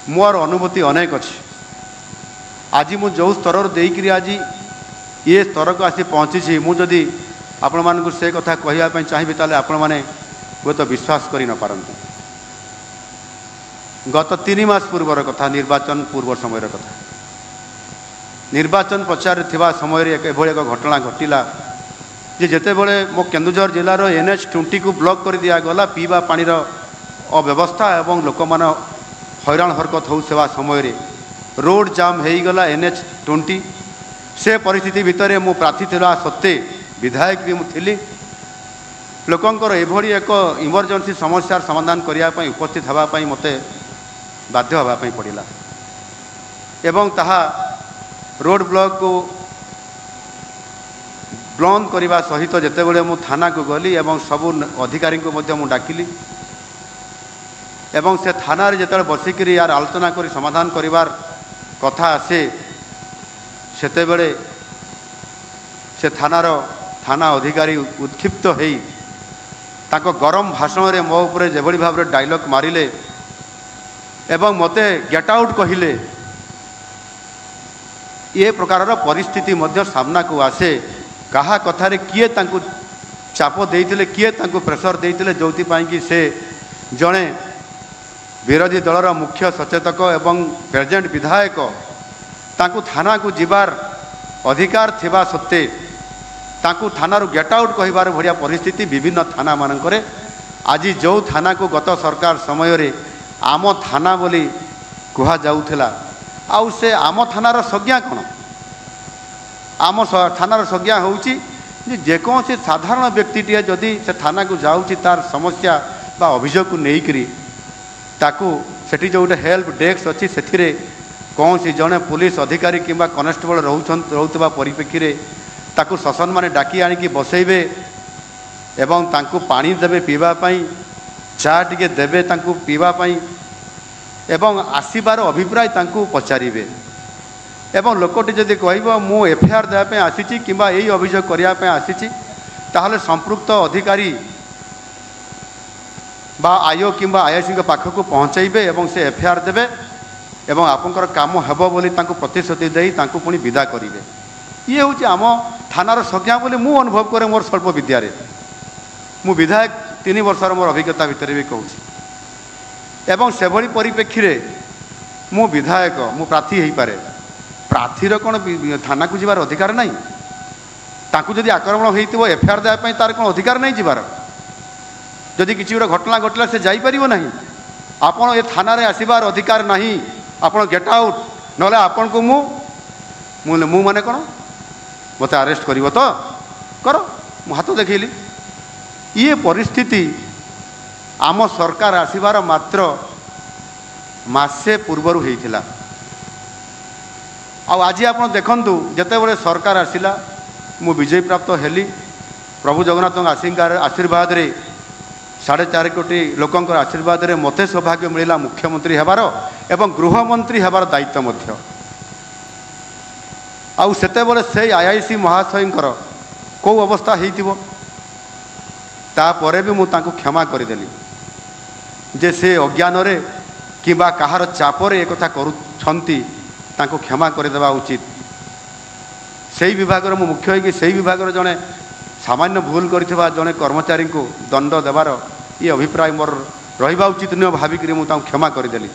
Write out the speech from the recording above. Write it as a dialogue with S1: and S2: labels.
S1: मोर अनुभूति अनेक अच्छी। आज मु जो स्तर देकरी आज ये स्तर को आसी पहुँची मुझे आपण मानक से कथा कहवाई चाहिए ताले आपण मैंने हूँ तो विश्वास कर न पारती। गत 3 मास पूर्वर कथा, निर्वाचन पूर्व समय कथा, निर्वाचन प्रचार थिबा समय एभली एक घटना घटिला जे जेते बळे मो केन्दुझर जिलार NH20 को ब्लॉक कर दिया गला पीवा पानीर अव्यवस्था एवं लोक मान हैरान हरकत होउसेवा समय रोड जाम हो गला NH20। से परिस्थिति भितर मु प्रार्थी थिला सत्ते विधायक भी मुझी लोकंकर एभली एक इमरजेंसी समस्यार समाधान करने उपस्थित होगापाई मते बाध्य होगापाई पड़िला एवं ताहा रोड ब्लॉक को बंद करने सहित जितेबले मु थाना को गली एवं सबू अधिकारी को मध्य मु डाकिली एवं से थाना जिते बसिक यार आलोचना कर समाधान करिवार कथा आसे सेतेबेले से थाना अधिकारी उत्क्षिप्त होई ताको गरम भाषण रे मो उपरे जेभली भाव रे डायलॉग मारिले एवं मते गेट आउट कहिले। ये प्रकार परिस्थिति मध्य सामना को आसे कहा कथारे किए तांकु चाप देइतिले किए तांकु प्रेशर देइतिले जोथि पाई कि से जणे विरोधी दलर मुख्य सचेतक एवं प्रेजेंट विधायक तांकु थाना को जिबार अधिकार थिबा सत्ते तांकु थाना गेट आउट कहिबार भड़िया परिस्थिति विभिन्न थाना मानकरे आज जो थाना को गत सरकार समय रे आम थाना बोली कुहा जाउथला आउ से आम थानार संज्ञा कौन? आम थानार संज्ञा होउची जेकोसी साधारण व्यक्तिटे जदि से थाना को जाउची तार समस्या बा अभियोग को नेइकरी ताकू सेठी जो गोटे हेल्प डेस्क अच्छी से कौन सी जड़े पुलिस अधिकारी किंबा कनेस्टेबल रोचुवा परिप्रेक्षी में ताकू शासन माने डाकी आनिकी बसैबे एवं तांकू पानी देवे पीवाई चा टिके देवे तांकू पीवाई एवं आसबार अभिप्राय तांकू पचारे एवं लोकटी जदि कह मु एफआईआर देवाई आसी कि यही अभियोग करने आसी ताहले संपृक्त अधिकारी बा आईओ किंबा आईआईसी पाखक पहुँचैबे एवं से एफआईआर देवे एवं आपंकर काम हेब बोली तांकू प्रतिश्रुति दे तांकू पुणी विदा करेंगे। ये हूँ आम थानार संज्ञा बोली मु अनुभव करे मोर स्वल्प विद्यारे मु विधायक 3 वर्षर मोर अभिज्ञता भितर भी कहूँ एवं से भली परिप्रेक्षी रे मु विधायक मु प्रार्थी हो पारे प्रार्थीर कौन थाना को जीवार अधिकार नहीं तांकू जदि आक्रमण होइतिबो एफआईआर देवाई तार कौन अधिकार नहीं जीवार जदि किसी गोटे घटना घटला से जापर ना आपड़ ए थाना रे आसबार अधिकार नहीं आपड़ गेट आउट ना आपण को मु माने कौन मत अरेस्ट कर तो कर मु हाथ देखली। ये परिस्थिति आम सरकार आसबार मात्र मासे पूर्वर होइथिला आज आप देखु जितेबले सरकार आसला मु विजय प्राप्त हेली प्रभु जगन्नाथ आशीर्वाद रे 4.5 कोटी लोकंकर आशीर्वाद रे मते सौभाग्य मिला मुख्यमंत्री हेबार एवं गृहमंत्री हेबार दायित्व मध्य आउ सेतेबले से आईआईसी महाशयंकर को अवस्था हेइतिबो तापरे भी मु तांको क्षमा करदेली जे से अज्ञान रे किबा कहार चापरे एक कथा करूछंती तांको क्षमा करदेवा उचित। से विभाग मु मुख्य होगी से विभाग जड़े सामान्य भूल करथिबा जड़े कर्मचारी को दंड देवार ये अभिप्राय मोर रहिबा उचित न भाविक मु तांको क्षमा करदेली।